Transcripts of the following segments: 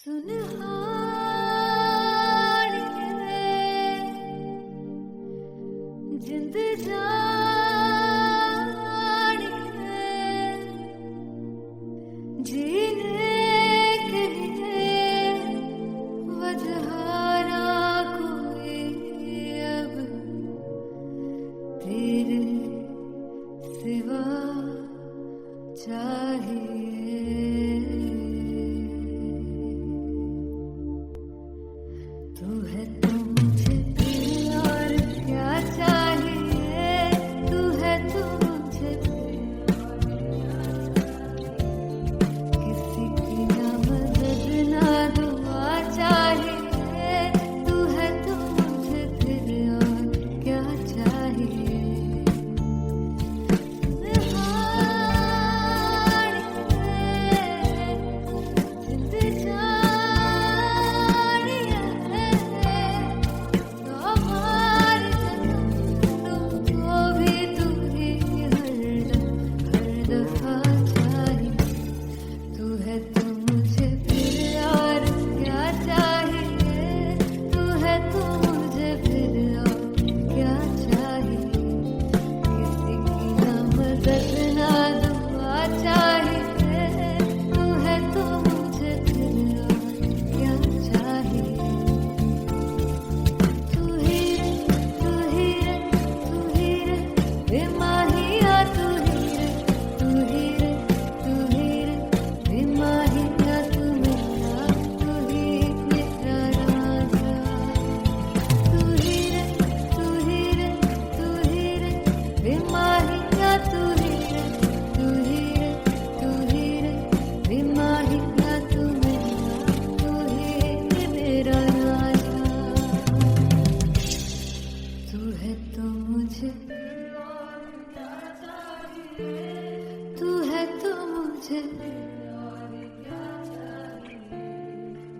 सुनहारी है जिंद जानी है जीने के लिए वजह ना कोई अब तेरे सिवा चाहिए। तू है तो मुझे और क्या चाहिए, तू है तो मुझे किसी की ना मदद ना दुआ चाहिए, तू है तो मुझे फिर और क्या चाहिए।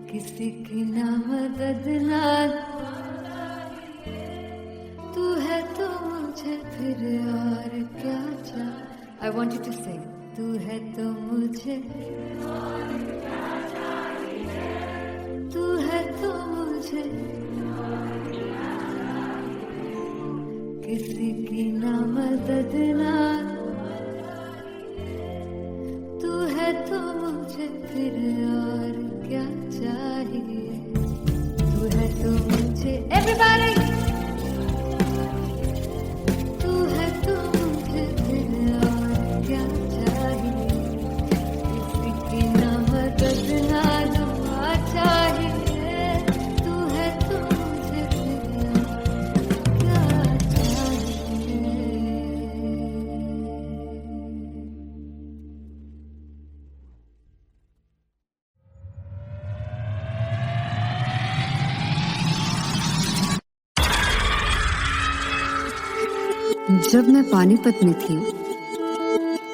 किसी की ना मदद ना तू है तो मुझे फिर और क्या चाहिए। I want you to sing. तू है तो मुझे तू है तो मुझे किसी की ना मदद ना तू है तो मुझे फिर और क्या चाहिए। तू है तो मुझे everybody तू है तो मुझे फिर और क्या चाहिए। किसी की ना मदद ना दुआ चाहिए, तू है तो मुझे फिर और क्या चाहिए। जब मैं पानीपत में थी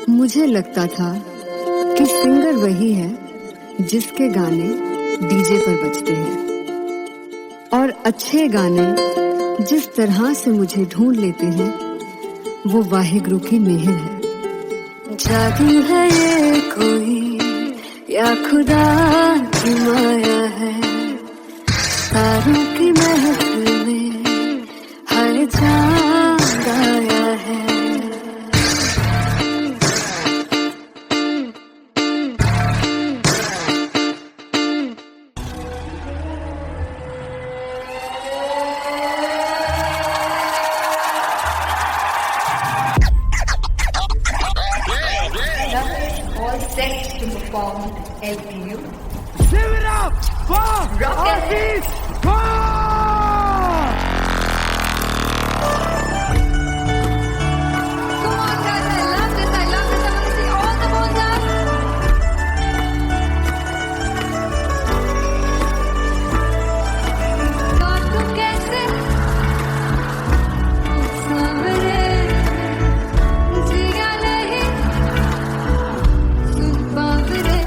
मुझे लगता था कि सिंगर वही है जिसके गाने डीजे पर बजते हैं, और अच्छे गाने जिस तरह से मुझे ढूंढ लेते हैं वो वाहिगुरु की मेहर है। जादू है ये कोई या खुदा की माया है, तारों की महफिल में हर चांद आया है। All set to perform LPU. Give it up for Artist Come on guys, I love this, I love this. I want to see all the balls up. God तुम कैसे सामने जिया नहीं सुन पावरे।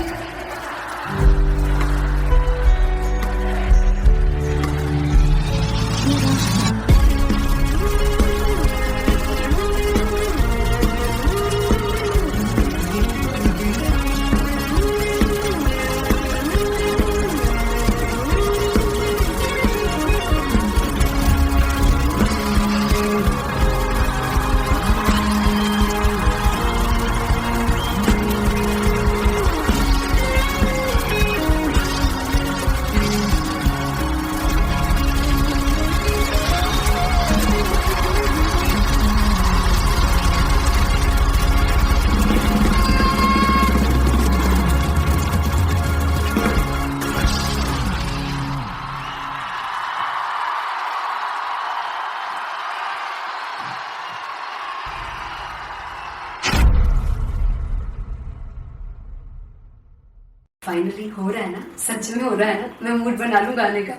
फाइनली हो रहा है ना, सच में हो रहा है ना, मैं मूड बना लूं गाने का।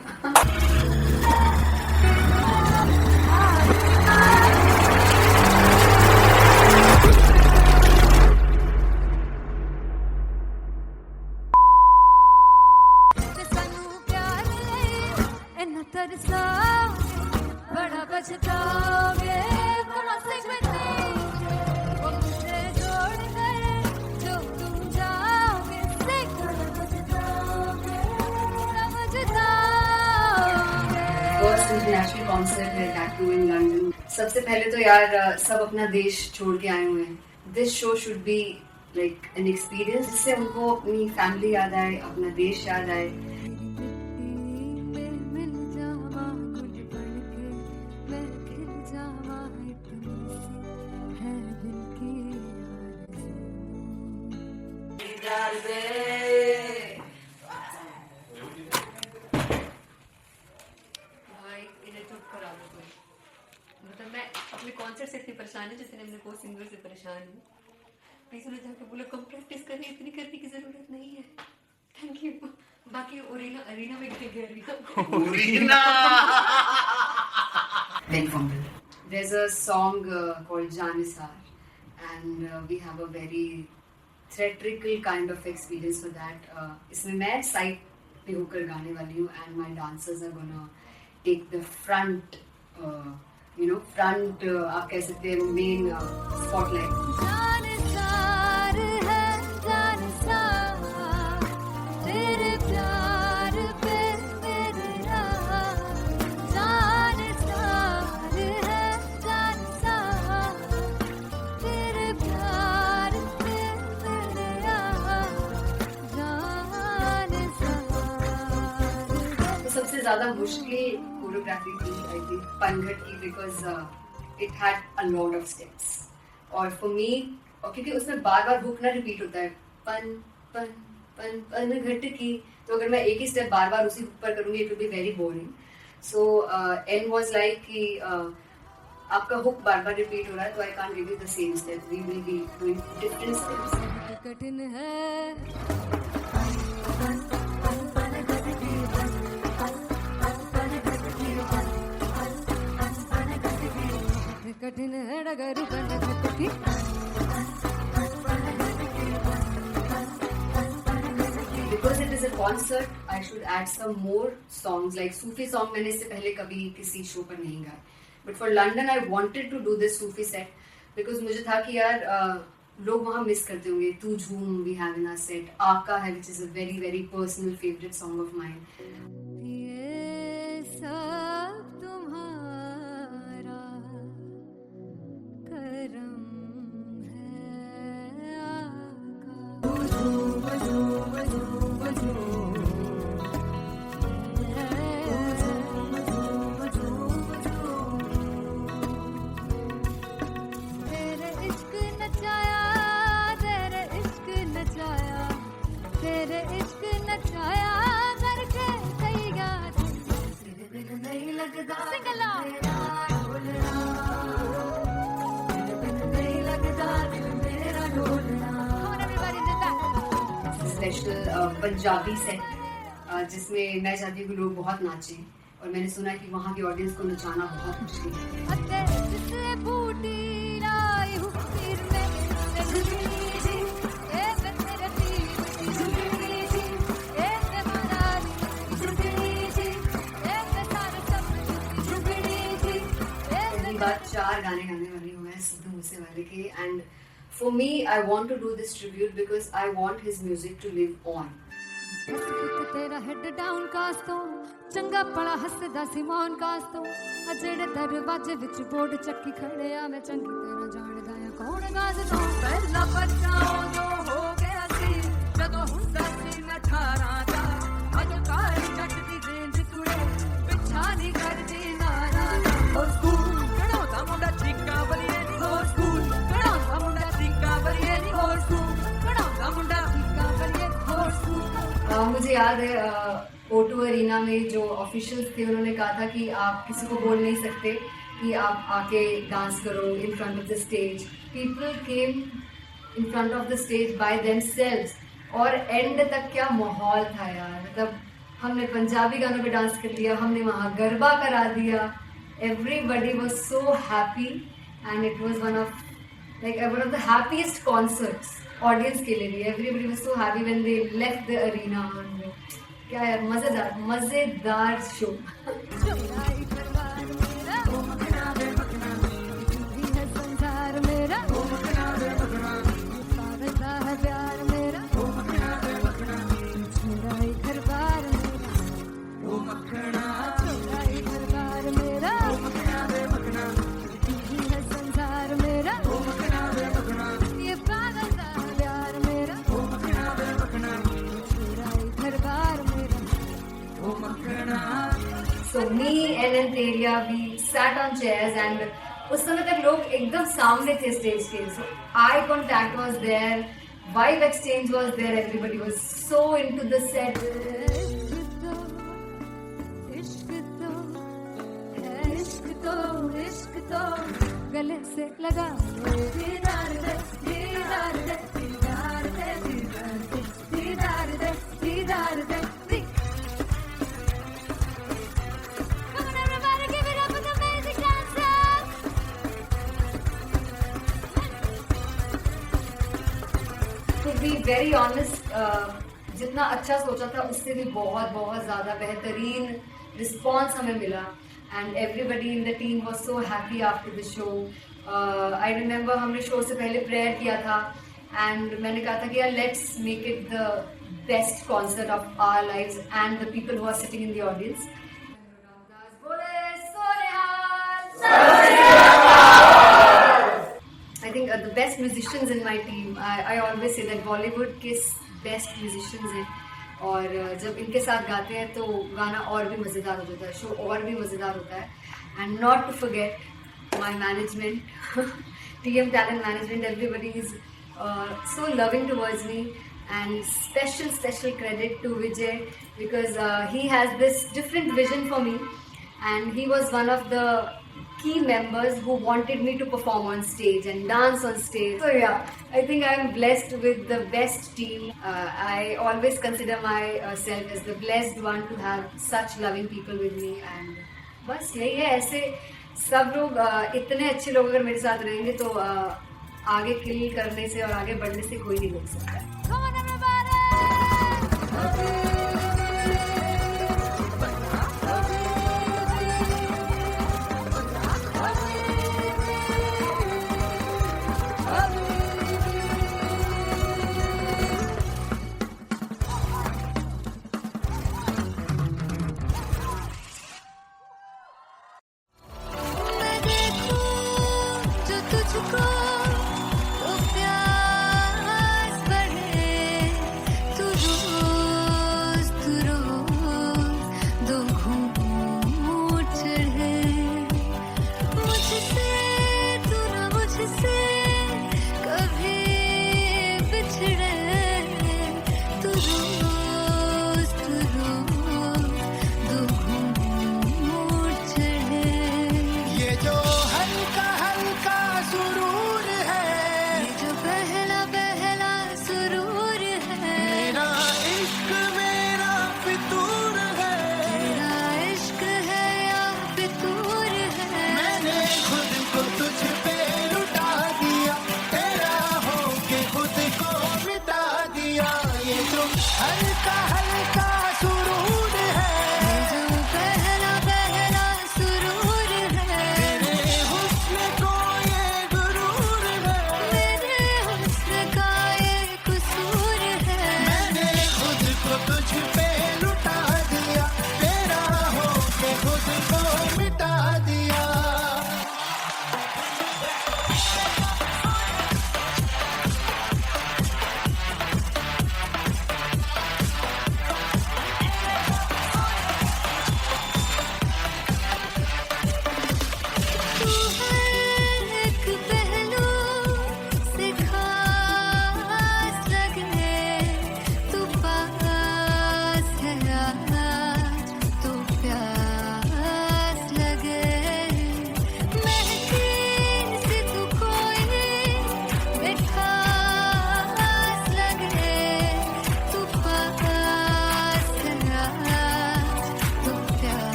बड़ा बचताओगे बड़ा मुझे छोड़ गए जो तुम जाओगे फर्स्ट इंटरनेशनल कॉन्सर्ट है टैटू इन लंदन। सबसे पहले तो यार सब अपना देश छोड़ के आए हुए हैं। This show should be like an experience जिससे उनको अपनी फैमिली याद आए, अपना देश याद आए। मतलब मैं अपने कॉन्सर्ट से इतनी परेशान है जितने अपने को सिंगर से परेशान हूँ। प्लीज उन्हें जाके बोलो कम प्रैक्टिस करनी, इतनी करने की जरूरत नहीं है। Thank you. बाकी अरीना में गए arena very fumble. There's a song called Janisar and we have a very theatrical kind of experience for that. इसमें मैं साइड पे होकर गाने वाली हूँ and my dancers are gonna take the front, front आप कह सकते हैं main spotlight. सबसे ज्यादा मुश्किल कोरियोग्राफी थी आई थिंक पनघट की, because it had a lot of steps और फॉर मी, और क्योंकि उसमें बार बार हुक ना रिपीट होता है, पन पन पन पनघट की, तो अगर मैं एक ही स्टेप बार बार उसी हुक पर करूंगी it will be very boring. So an was like कि आपका हुक बार बार रिपीट हो रहा है तो I can't give you the same step, we will be doing different steps. कठिन है कठिन है डगर की Because it is a concert, I should add some more songs like Sufi song. मैंने इससे पहले कभी किसी शो पर नहीं गाया, but for London I wanted to do this Sufi set because मुझे था कि यार लोग वहाँ मिस करते होंगे। तू झूम we have in our set, आका है which is a very very personal favorite song of mine. ये सब तुम्हारा करम है तेरे इश्क नचाया, तेरे इश्क नचाया, तेरे इश्क नचाया करके तैयार तेरे बिन नहीं लगता सिंगला स्पेशल पंजाबी सेट जिसमें मैं चाहती हूँ कि लोग बहुत नाचें, और मैंने सुना कि वहाँ की ऑडियंस को नचाना बहुत मुश्किल है। बात 4 गाने गाने वाली हूँ मैं सिद्धू मूसेवाले के, and for me I want to do this tribute because I want his music to live on. तेरा हेड डाउन कास तो चंगा पड़ा हसदा सिमोन कास तो अजेड़े दरवाजे विच बोर्ड चक्की खड़े आ मैं चंगी तेरा जानदा आ कौन गाज तो पहला बच्चा जो हो गया सी जदों हुंदा सी मैं 18 दा अज कार जट दी रेंज कुड़े पिछा नहीं करदी नारा ओ स्कूल कड़ो दा मुंडा चिक्का बलिए ओ स्कूल कड़ो दा मुंडा चिक्का बलिए ओ स्कूल कड़ो दा मुंडा चिक्का बलिए ओ स्कूल। मुझे याद है O2 अरीना में जो ऑफिशियल्स थे उन्होंने कहा था कि आप किसी को बोल नहीं सकते कि आप आके डांस करो in front of the stage. People came in front of the stage by themselves और एंड तक क्या माहौल था यार, मतलब हमने पंजाबी गानों पे डांस कर लिया, हमने वहाँ गरबा करा दिया. Everybody was so happy and it was one of the happiest concerts audience के लिए भी. Everybody was so happy when they left the arena. and क्या यार, मजेदार show. So me and Anteria, we sat on chairs and उस समय तक लोग एकदम सामने थे स्टेज के. So eye contact was there, vibe exchange was there, everybody was so into the set. इश्क तो गले से लगा दीदार दे दीदार दे दीदार दे दीदार दे दीदार दे. Come on everybody, give it up for the amazing dancers. To be very honest, जितना अच्छा सोचा था उससे भी बहुत बहुत ज़्यादा बेहतरीन रिस्पॉन्स हमें मिला. And everybody in the team was so happy after the show. I remember हमने शो से पहले प्रेयर किया था and मैंने कहा था कि यार let's make it the best concert of our lives and the people who are sitting in the audience. I think the best musicians in my team. I always say that Bollywood के best musicians हैं. और जब इनके साथ गाते हैं तो गाना और भी मज़ेदार हो जाता है, शो और भी मज़ेदार होता है. And not to forget my management, TM Talent Management. Everybody is so loving towards me, and special credit to Vijay because he has this different vision for me, and he was one of the key members who wanted me to perform on stage and dance on stage. So yeah, I think I am blessed with the best team. I always consider myself as the blessed one to have such loving people with me. And बस यही है, ऐसे सब लोग इतने अच्छे लोग अगर मेरे साथ रहेंगे तो आगे किल करने से और आगे बढ़ने से कोई नहीं रोक सकता. Come on everybody. तुझको तो प्यास बढ़े.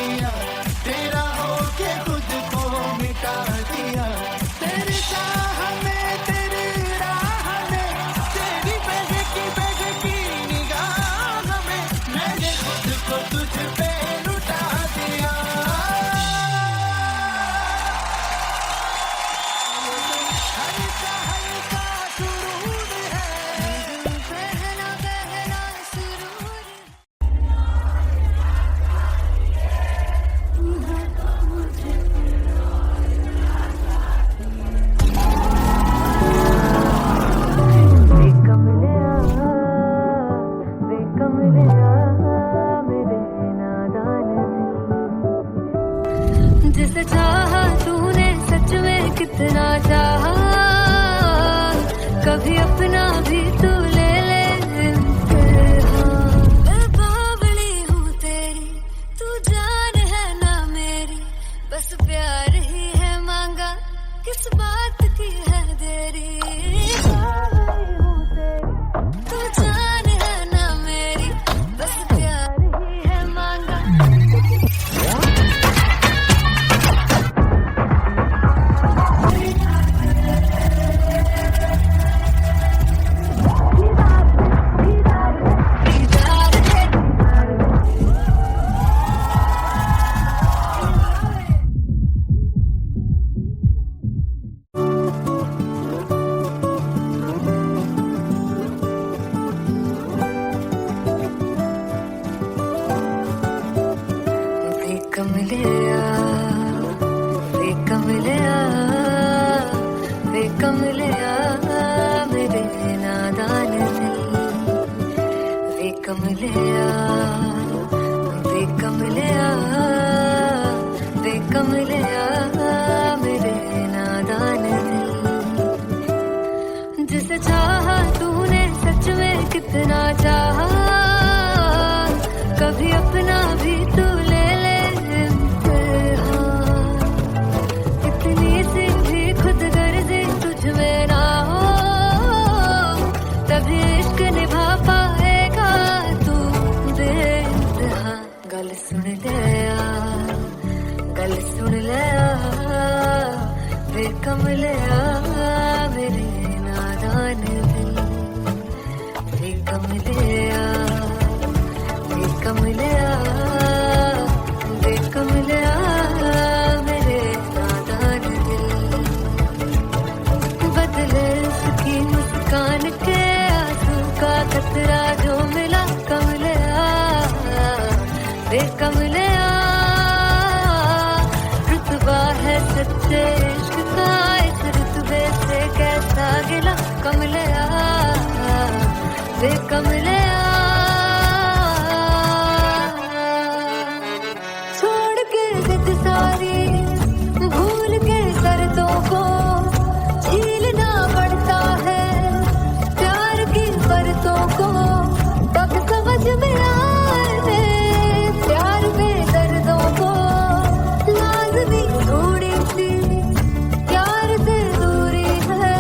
दिया, तेरा होके खुद को मिटा दिया। तेरी चाह में, तेरी राह में, तेरी बहकी निगाह में मैंने खुद को तुझ पे लुटा दिया। हल्का हल्का सुरूर है, पहला पहला सुरूर जिसे चाहा तूने सच में कितना चाहा, कभी अपना भी तू ले ले इम्तिहान। मैं बावली हूँ तेरी, तू जान है ना मेरी, बस प्यार ही है मांगा, किस बात की है देरी। बावली हूँ तेरी, तू जान है ना मेरी, बस प्यार ही है मांगा। वे कमलिया मेरे नादान दिल, वे कमलिया मेरे नादान दिल। जिसे चाहा तूने सच में कितना चाहा, कभी अपना भी तू ले ले इम्तिहान। इतनी सी भी खुद गर्जी तुझ में ना हो, तभी इश्क निभा पाएगा तू बेइंतहा। गल सुन लिया, गल सुन लिया, वे कमलिया मेरे नादान दिल, वे कमलिया मेरे नादान दिल। बदले उसकी मुस्कान के आंसू का कतरा जो मिला कमलिया, वे कमलिया। रुतबा है सच्चे इश्क का, इस रुतबे से कैसा गिला कमलिया, वे कमलिया। भूल के शर्तों को झीलना पड़ता है, प्यार की शर्तों को तब समझ में आए। प्यार में दर्दों को लाज़मी थोड़ी सी प्यार से दूरी है,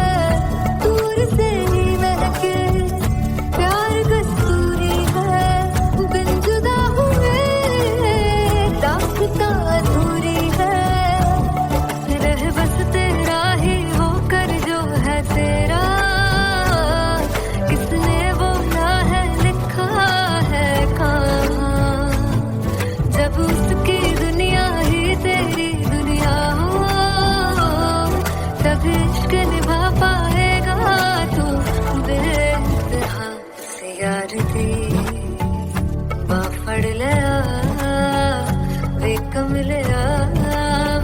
दूर से ही महके प्यार कस्तूरी है। बिन जुदा हुए दास्तां अधूरी है, रह बस तेरा ही होकर जो है तेरा, किसने बोला है लिखा है कहाँ। जब उसकी दुनिया ही तेरी दुनिया हो, तब इश्क निभा पाएगा तू बेइंतहा। से यार दी बाफड़ लिया, वे कमलिया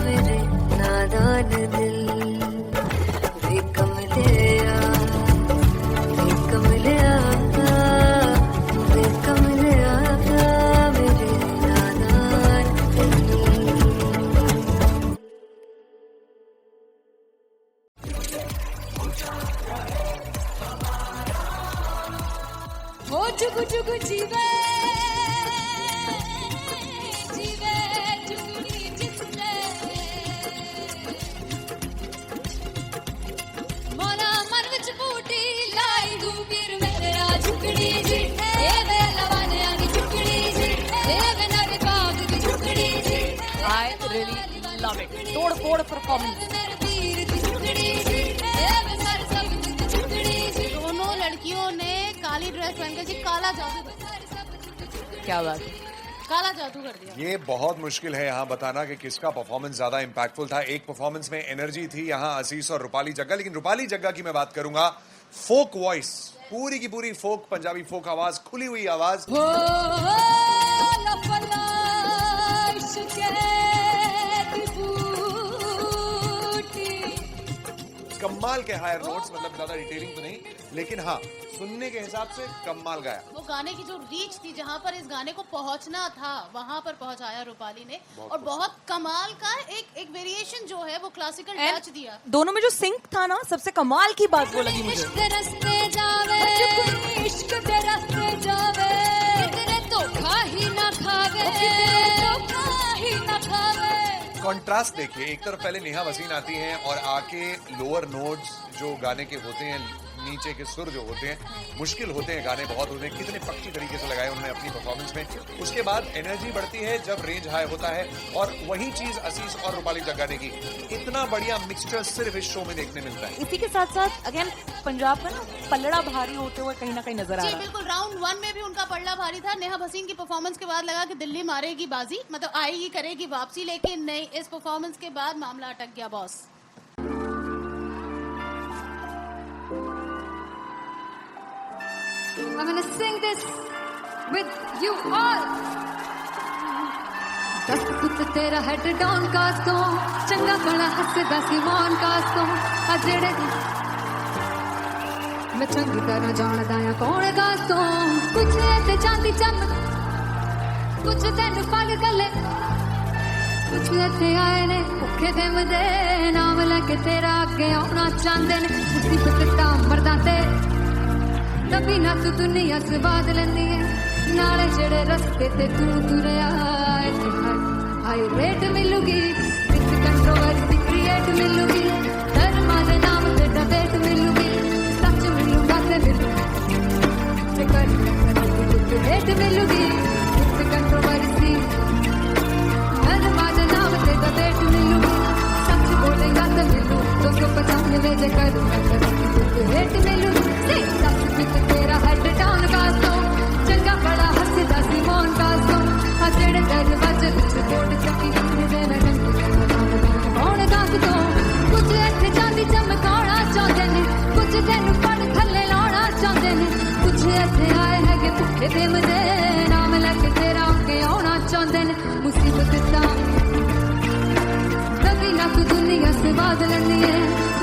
मेरे नादान दिल, वे कमलिया मेरे नादान दिल। हो जुगु जुगु जीवे जीवे जुगनी जिसने मोरा मन विच बूटी लाई गुबीर मेरे आ झुकड़ी जी, ए वे लवाने आनी झुकड़ी जी, ए वे नर बाग की झुकड़ी जी। really love it. तोड़-फोड़ performance. दोनों लड़कियों ने काली ड्रेस पहनकर जी काला जादू कर दिया। क्या बात है। काला जादू कर दिया। ये बहुत मुश्किल है यहाँ बताना कि किसका परफॉर्मेंस ज्यादा इंपैक्टफुल था। एक परफॉर्मेंस में एनर्जी थी यहाँ असीस और रूपाली जग्गा, लेकिन रूपाली जग्गा की मैं बात करूंगा, फोक वॉइस, पूरी की पूरी फोक, पंजाबी फोक आवाज, खुली हुई आवाज। कमाल के हायर नोट्स, मतलब ज्यादा डिटेलिंग तो नहीं, लेकिन हाँ सुनने के हिसाब से कमाल गाया। वो गाने की जो रीच थी, जहाँ पर इस गाने को पहुंचना था वहां पर पहुंचाया रूपाली ने, और बहुत कमाल का एक वेरिएशन जो है वो क्लासिकल टच दिया। दोनों में जो सिंक था ना, सबसे कमाल की बात वो लगी मुझे। कॉन्ट्रास्ट देखिए, एक तरफ पहले नेहा वसीन आती हैं और आके लोअर नोट्स जो गाने के होते हैं, नीचे के सुर जो होते हैं, मुश्किल होते हैं, गाने बहुत होते हैं, कितने पक्की तरीके से लगाए उन्होंने अपनी परफॉर्मेंस में। उसके बाद एनर्जी बढ़ती है जब रेंज हाई होता है, और वही चीज असीस और रूपाली जग्गा ने की। इतना बढ़िया मिक्सचर सिर्फ इस शो में देखने मिलता है। इसी के साथ साथ अगेन पंजाब का ना पलड़ा भारी होते हुए कहीं ना कहीं नजर आ रहा है। बिल्कुल, राउंड 1 में भी उनका पलड़ा भारी था। नेहा भसीन की परफॉर्मेंस के बाद लगा कि दिल्ली मारेगी बाजी, मतलब आएगी, करेगी वापसी, लेकिन नहीं, इस परफॉर्मेंस के बाद मामला अटक गया boss. I'm gonna sing this with you all. दस पुत तेरा हेड डाउन कास्तो, चंगा बड़ा हसदा सिमोन कास्तो, अजड़े मैं चंगी तरह जानदा या कौन कास्तो, कुछ ते चांदी चमक, कुछ तेन फल गले, कुछ ते आए ने भुखे दे मदे, नाम लेके तेरा अगे आना चाहते ने, मुसीबत दा मरदा ते तभी ना तू दुनिया से बाद लेंदी है, नाले जेड़े रस्ते ते तू तुरया, हाई रेट मिलूगी, विद कंट्रोवर्सी क्रिएट मिलूगी, धर्मा दे नाम ते डिबेट मिलूगी, सच मिलूगा ते मिलूगी, रेट मिलूगी, विद कंट्रोवर्सी, धर्मा दे नाम ते डिबेट मिलूगी, सच बोलेगा ते मिलू, 295 जे करूंगा रेट मिलूगी, तेरा हेड डाउन कास्तो, चंगा बड़ा हसदा सिमोन कास्तो, अजड़े दरवाजे विच बोर्ड चक्की दे मैं कौन कास्तो, कुछ इत्थे चांदी चमकाना चाहते ने, कुछ तेन फड़ थल्ले लाना चाहते ने, कुछ इत्थे आए हैगे भुखे दे मदे, नाम लेके तेरा अगे आना चाहते ने, मुसीबत दा कभी ना तू दुनिया से बाद लेंदी है,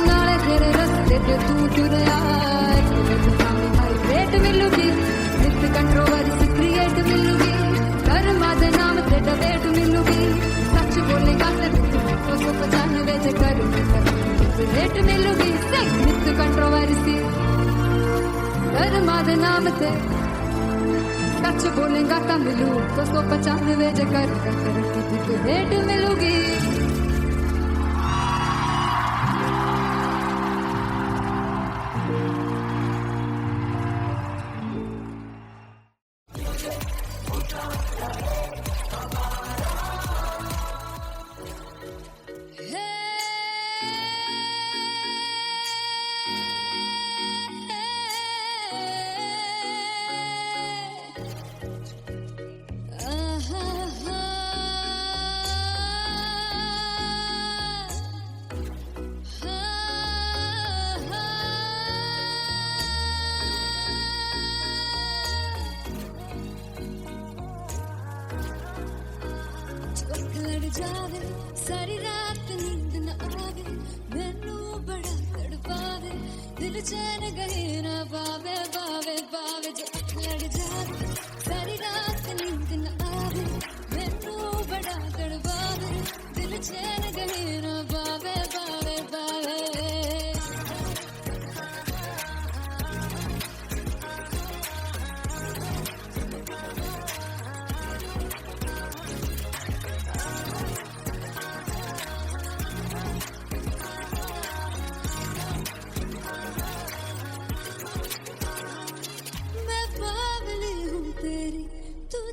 नाले तेरे रस्ते ते तू तुरया, रेट मिलूगी, विद कंट्रोवर्सी क्रिएट मिलूगी, धर्मा दे नाम ते डिबेट मिलूगी, सच बोलेगा ते 295 जे करूंगा रेट मिलूगी, विद कंट्रोवर्सी, धर्मा दे नाम ते सच बोलेगा ता मिलू, 295 जे करूंगा रेट मिलूगी। जावे सारी रात नींद न आवे, मैनू बड़ा तड़पावे, दिल चैन गए ना पावे, पावे पावे जो अख लड़ जावे, सारी रात नींद न आवे, मैनू बड़ा तड़पावे, दिल चैन गए ना पावे, पावे पावे।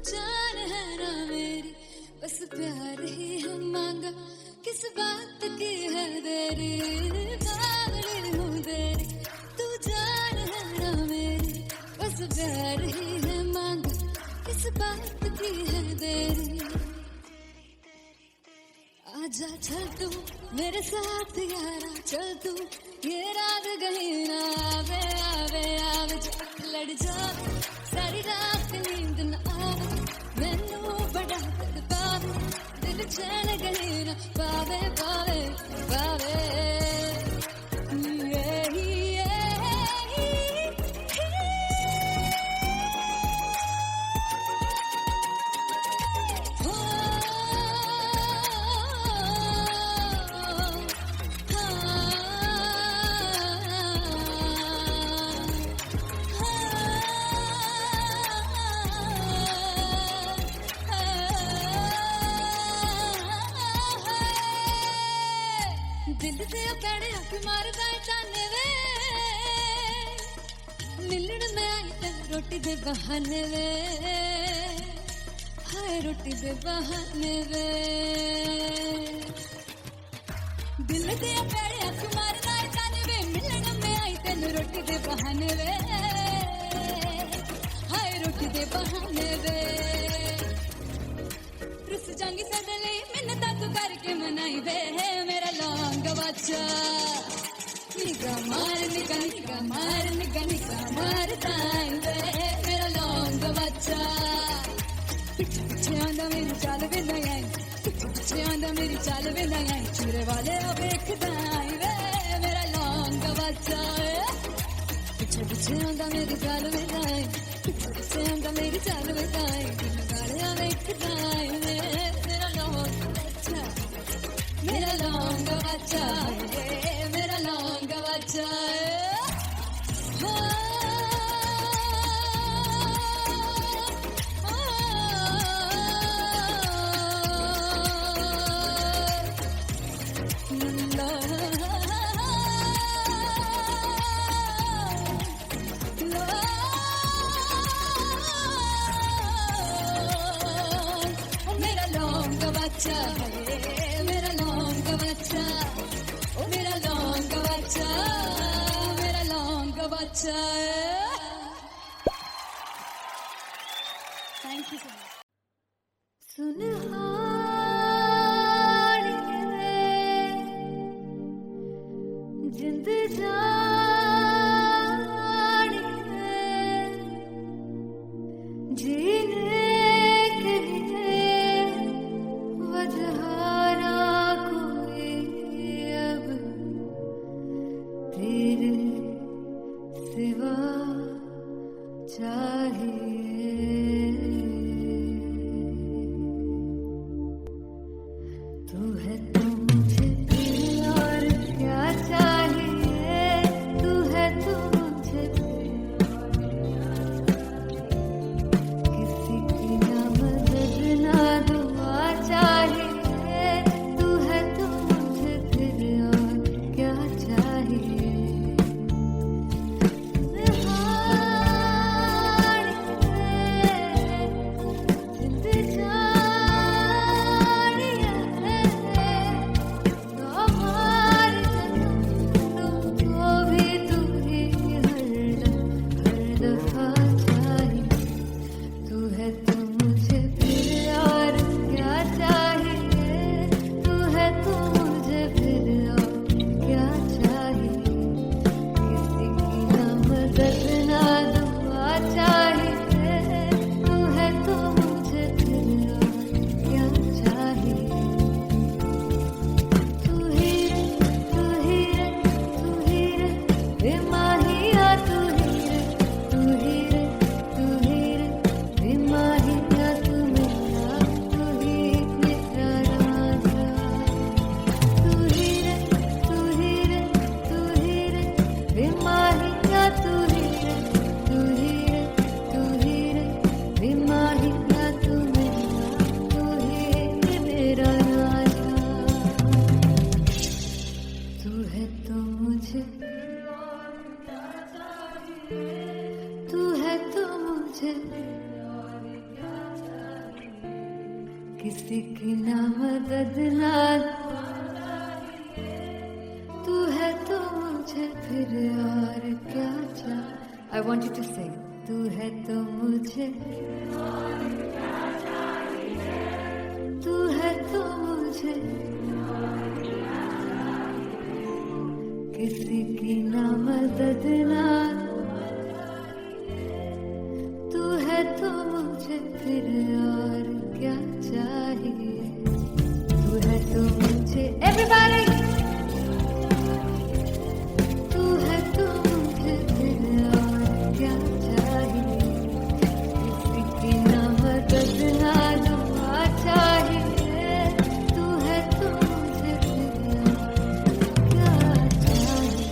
जान है ना मेरी, बस प्यार ही हम मांगा, किस बात की है देरी, बावली हूँ तेरी, तू जान है ना मेरी, बस प्यार ही है मांग, किस बात की है देरी। आजा चल तू मेरे साथ यारा, चल तू ये रात गई ना आवे आवे आवे, जो लड़ जावे सारी रात नींद न आवे, मैनू बड़ा तड़पावे, दिल चैन गई ना पावे पावे पावे। दिल से पैड़े हक मारदा ताने वे, मिलन में आई तेन रोटी दे बहाने वे, हाय रोटी दे बहाने वे। दिल से पैड़े हक मारदा ताने वे, मिलन में आई तेन रोटी दे बहाने वे, हाय रोटी दे बहाने वे। रुस जांगी सदे लई मिन्नत तू करके मनाई वे, मेरा लौंग बच्चा निगा मार निगा निगा मार निगा निगा मार ताई वे, मेरा लौंग बच्चा। पीछे पीछे आंदा मेरी चाल वे नहीं आई, पीछे पीछे आंदा मेरी चाल वे नहीं आई, चूरे वाले अब देखदा आई वे, मेरा लौंग बच्चा। पीछे पीछे आंदा मेरी चाल वे नहीं आई, पीछे पीछे आंदा मेरी चाल वे नहीं आई, दिल वाले अब देखदा आई वे, मेरा लौंग बच्चा, मेरा लौंग बच्चा, मेरा लौंग बच्चा। मेरा लौंग बच्चा, मेरा लौंग बच्चा, ओ मेरा लौंग बच्चा, मेरा लौंग बच्चा। Thank you so much. सुनहारिए जिंद जानिए, जीने के लिए वजह ना कोई अब तेरे सिवा चाहिए। तू है तो मुझे और क्या चाहिए, तू है तो मुझे किसी की ना मदद ना दुआ चाहिए, तू है तो मुझे फिर और क्या चाहिए। किसी की ना मदद ना मुझे फिर और क्या चाह। I want you to say तू है तो मुझे तू है तो मुझे किसी की ना मदद ना तू है तो मुझे फिर और क्या चाहिए तू है तो मुझे everybody तू है तो मुझे फिर और क्या चाहिए किसी की ना मदद ना दुआ चाहिए तू है तो मुझे फिर और क्या चाहिए।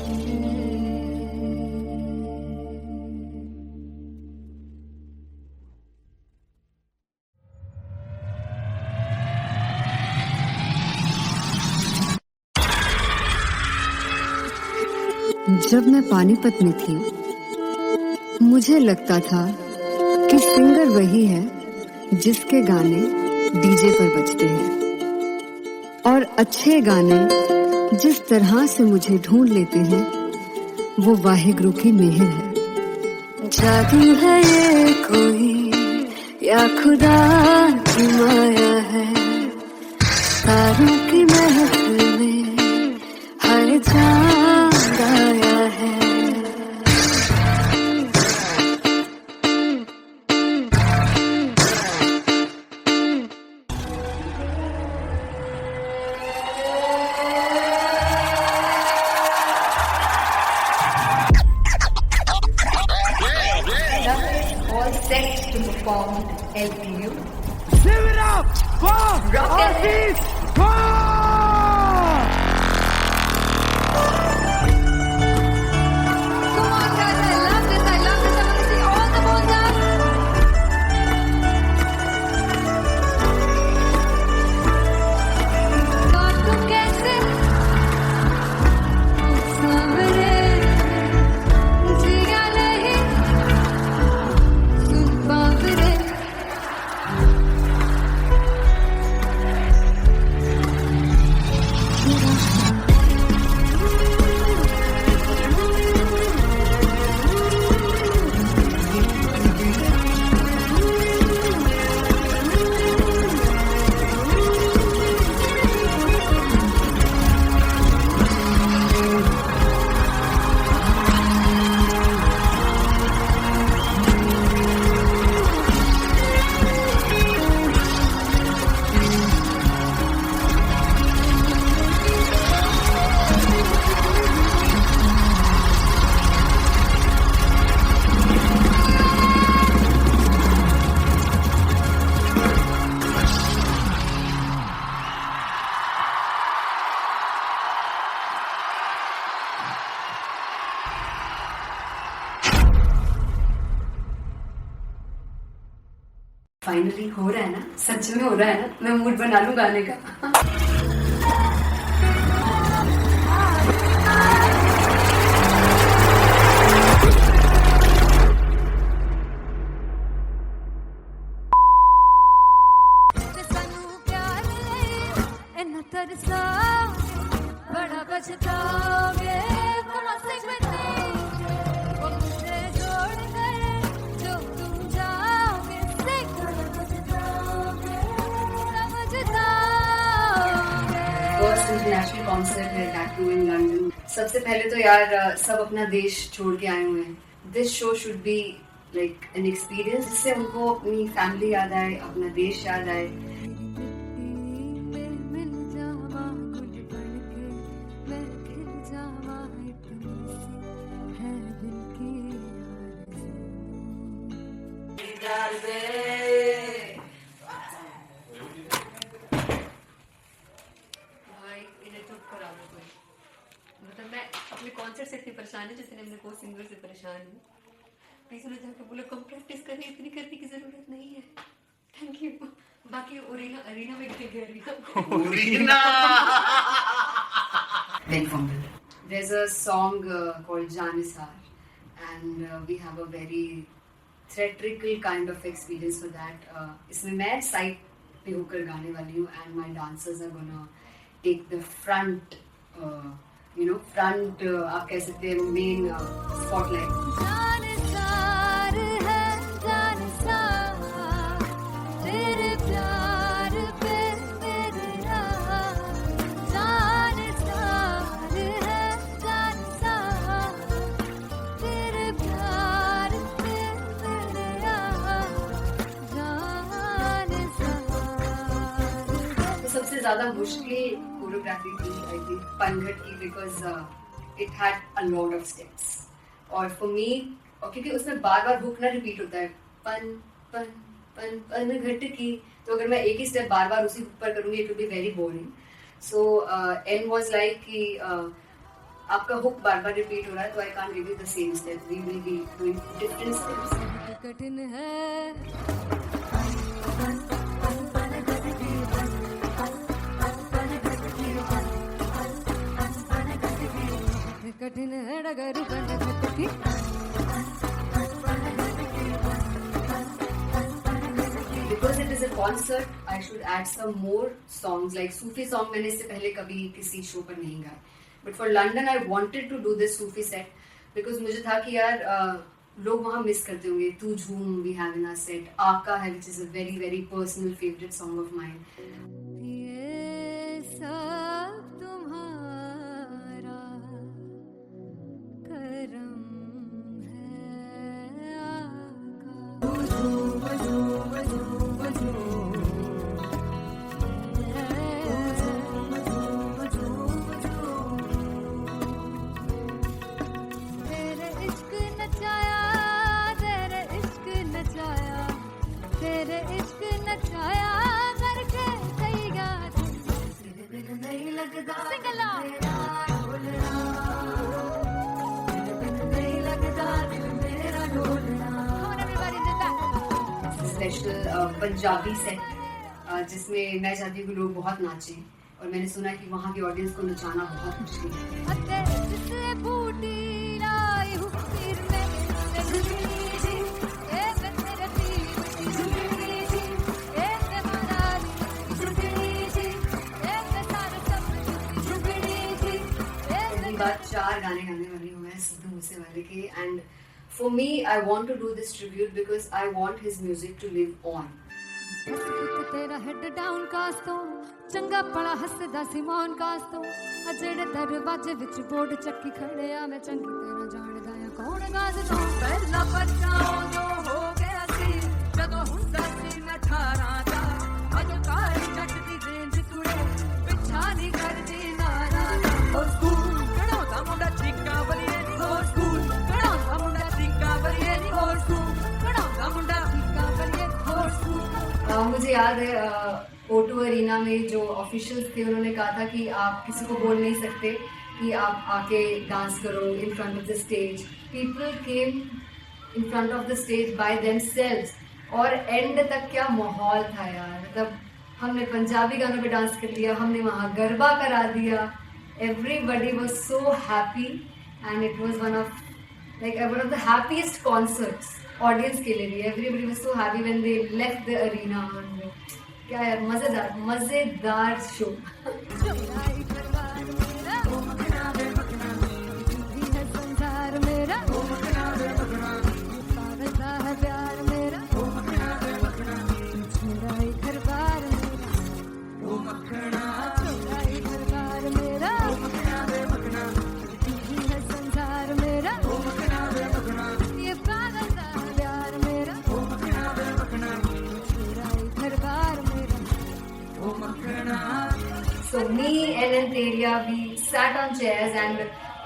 जब मैं पानीपत में थी मुझे लगता था कि सिंगर वही है जिसके गाने डीजे पर बजते हैं और अच्छे गाने जिस तरह से मुझे ढूंढ लेते हैं वो वाहिगुरु की मेहर है। जादू है ये कोई या खुदा की माया है तारों की महफिल में हर चांद आया है। All set to perform LPU. Give it up for Artist Bob! Come on guys, I love this, I love this. I want to see all the balls up. God तू कैसे सावरे जिया नहीं सुन बावरे फाइनली हो रहा है ना, सच में हो रहा है ना। मैं मूड बना लूं गाने का। ਸਾਨੂੰ ਪਿਆਰ ਲਈ ਇੰਨਾ ਤਰਸਾਓਗੇ ਬੜਾ ਪਛਤਾਓਗੇ ਕਮਾ ਸਕਤੇ वो मुझे छोड़ गए जो तुम जाओगे सिखर पछताओगे समझताओगे। फर्स्ट इंटरनेशनल कॉन्सर्ट है टैटू इन लंदन। सबसे पहले तो यार सब अपना देश छोड़ के आए हुए हैं। This show should be like an experience जिससे उनको अपनी फैमिली याद आए, अपना देश याद आए। मिल जावा गुल बनके मैं खिल जावा इतनी सी है दिल की भाई इन्हें चुप करा दो कोई। मतलब मैं अपने कॉन्सर्ट से इतनी परेशान हूँ जितने अपने को सिंगर से परेशान हूँ। प्लीज उन्हें जाकर बोलो कम प्रैक्टिस करें, इतनी करने की जरूरत नहीं है। Thank you. बाकी अरीना में गए arena There's a song called Janisar and we have a very theatrical kind of experience for that. इसमें मैं साइड पे होकर गाने वाली हूँ and my dancers are gonna take the front front आप कह सकते हैं मेन स्पॉटलाइट। जानसार है जानसार तेरे प्यार पे मेरा जानसार है जानसार तेरे प्यार पे मेरा जानसार। सबसे ज्यादा मुश्किल कोरियोग्राफी थी आई थिंक पनघट की, because it had a lot of steps और फॉर मी, और क्योंकि उसमें बार बार हुक ना रिपीट होता है, पन पन पन पनघट की, तो अगर मैं एक ही स्टेप बार बार उसी हुक पर करूंगी it will be very boring. So an was like कि आपका हुक बार बार रिपीट हो रहा है तो I can't give you the same step, we will be doing different steps. कठिन है कठिन है डगर पनघट की। Because it is a concert, I should add some more songs like Sufi song. मैंने इससे पहले कभी किसी शो पर नहीं गाए, but for London I wanted to do this Sufi set because मुझे था कि यार लोग वहाँ मिस करते होंगे। तू झूम we have in our set, आका है which is a very very personal favorite song of mine. ये सब तुम्हारा करम है आका। तेरे इश्क नचाया तेरे इश्क नचाया तेरे इश्क नचाया करके तैयार दिल नहीं लगदा सिंगला नहीं लगदा दिल मेरा ढोलना। Come on everybody do that. Special Punjabi set जिसमें मैं चाहती हूँ कि लोग बहुत नाचें, और मैंने सुना है कि वहाँ की ऑडियंस को नचाना बहुत मुश्किल है। अते जिससे बूटी लाई हूँ फिर मैं झुकनी जी ए मैं तेरे पीर झुकनी जी ए मैं मनाली झुकनी जी ए मैं सारे सब झुकनी जी ए पहली बार 4 गाने गाने वाली हूँ मैं सिद्धू मूसेवाले के, and for me I want to do this tribute because I want his music to live on. तेरा हेड डाउन कास तो चंगा पड़ा हसदा सी मौन कास तो जेड़े दरवाजे विच बोर्ड चक्की खड़े आ मैं चंगी तेरा जानदा आ कौन गाज तो पहला बच्चा जो हो गया सी जदों हुंदा सी मैं 18 दा अज कार जट दी रेंज कुड़े पिछा नहीं करदी नारा ओ स्कूल कढ़ाउंदा मुंडा चिक्का बलिए नी हो स्कूल कढ़ाउंदा मुंडा चिक्का बलिए नी हो स्कूल कढ़ाउंदा मुंडा चिक्का बलिए हो स्कूल। मुझे याद है O2 अरीना में जो ऑफिशियल्स थे उन्होंने कहा था कि आप किसी को बोल नहीं सकते कि आप आके डांस करो in front of the stage. People came in front of the stage by themselves, और एंड तक क्या माहौल था यार, मतलब हमने पंजाबी गानों पे डांस कर लिया, हमने वहाँ गरबा करा दिया, everybody was so happy and it was one of the happiest concerts audience के लिए भी। Everybody was so happy when they left the arena. क्या यार मजेदार शो। संसार मेरा पागलता है प्यार मेरा छोड़ा ही घर बार मेरा छोड़ा ही घर बार मेरा है संसार मेरा ये पागलता है प्यार मेरा छोड़ा ही घर बार मेरा। So me and Anteria, we sat on chairs and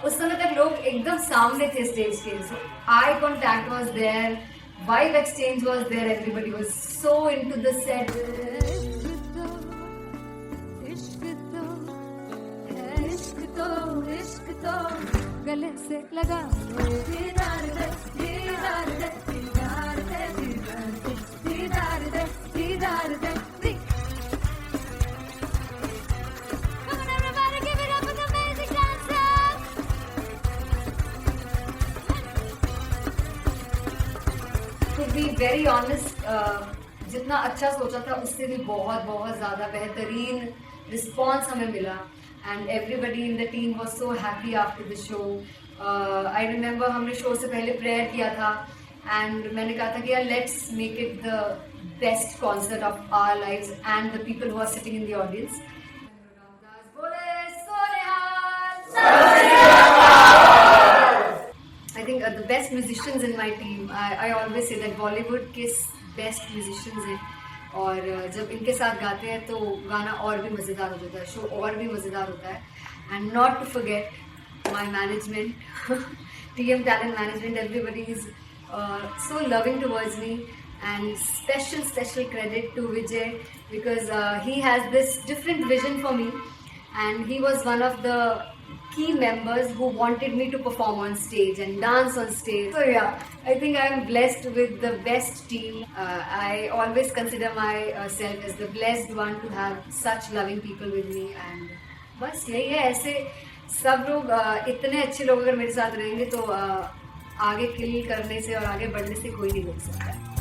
उस समय तक लोग एकदम सामने थे स्टेज के, so eye contact was there, vibe exchange was there, everybody was so into the set. इश्क तो गले से लगा दीदार दे दीदार दे दीदार दे दीदार दे दीदार दे। Come on everybody, give it up for the amazing dancers. To be very honest, जितना अच्छा सोचा था उससे भी बहुत बहुत ज्यादा बेहतरीन रिस्पॉन्स हमें मिला and everybody in the team was so happy after the show. I remember हमने शो से पहले प्रेयर किया था एंड मैंने कहा था कि यार let's make it the best concert of our lives and the people who are sitting in the audience. I think the best musicians in my team. I always say that Bollywood के best musicians हैं और जब इनके साथ गाते हैं तो गाना और भी मज़ेदार हो जाता है, शो और भी मज़ेदार होता है. And not to forget my management, TM Talent Management. Everybody is so loving towards me, and special credit to Vijay because he has this different vision for me, and he was one of the key members who wanted me to perform on stage and dance on stage. So yeah, I think I am blessed with the best team. I always consider myself as the blessed one to have such loving people with me. And बस यही है, ऐसे सब लोग इतने अच्छे लोग अगर मेरे साथ रहेंगे तो आगे किल करने से और आगे बढ़ने से कोई नहीं रोक सकता.